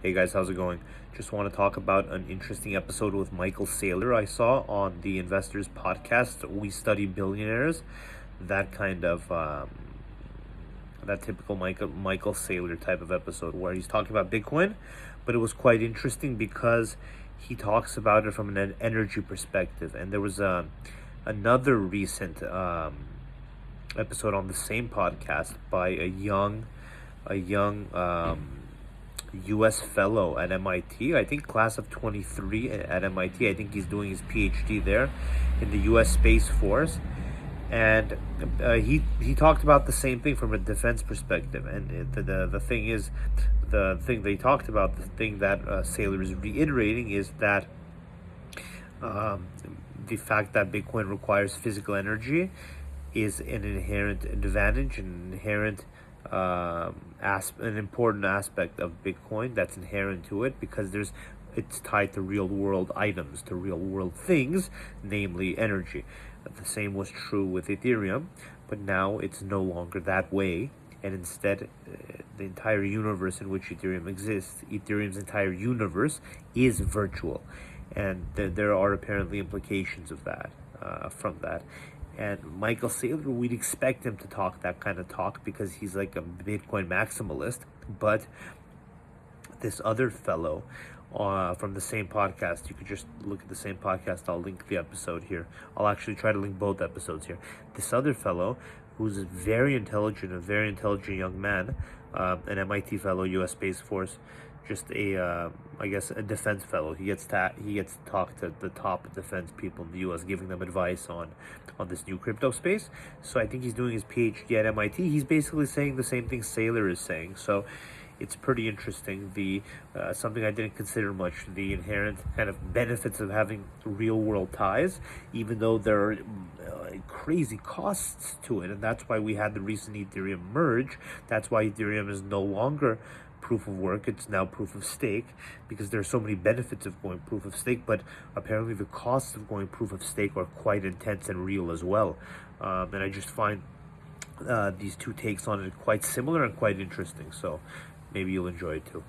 Hey guys, how's it going? Just want to talk about an interesting episode with Michael Saylor I saw on the Investors podcast. We Study Billionaires. That kind of that typical Michael Saylor type of episode where he's talking about Bitcoin, but it was quite interesting because he talks about it from an energy perspective. And there was another recent episode on the same podcast by a young U.S. fellow at MIT. I think class of 23 at MIT. I think he's doing his PhD there in the U.S. Space Force, and he talked about the same thing from a defense perspective. And the thing is, the thing they talked about, the thing that Saylor is reiterating is that the fact that Bitcoin requires physical energy is an inherent advantage, an inherent an important aspect of Bitcoin that's inherent to it, because it's tied to real world items, to real world things, namely energy. The same was true with Ethereum, but now it's no longer that way, and instead the entire universe in which Ethereum exists, Ethereum's entire universe, is virtual, and there are apparently implications of that from that. And Michael Saylor, we'd expect him to talk that kind of talk because he's like a Bitcoin maximalist. But this other fellow from the same podcast, you could just look at the same podcast. I'll link the episode here. I'll actually try to link both episodes here. This other fellow, who's very intelligent, a very intelligent young man, an MIT fellow, U.S. Space Force, just I guess a defense fellow. He gets to talk to the top defense people in the U.S., giving them advice on this new crypto space. So I think he's doing his PhD at MIT. He's basically saying the same thing Saylor is saying. So it's pretty interesting. The something I didn't consider much, the inherent kind of benefits of having real world ties, even though there are crazy costs to it. And that's why we had the recent Ethereum merge. That's why Ethereum is no longer proof of work, it's now proof of stake, because there are so many benefits of going proof of stake, but apparently the costs of going proof of stake are quite intense and real as well. And I just find these two takes on it quite similar and quite interesting, so maybe you'll enjoy it too.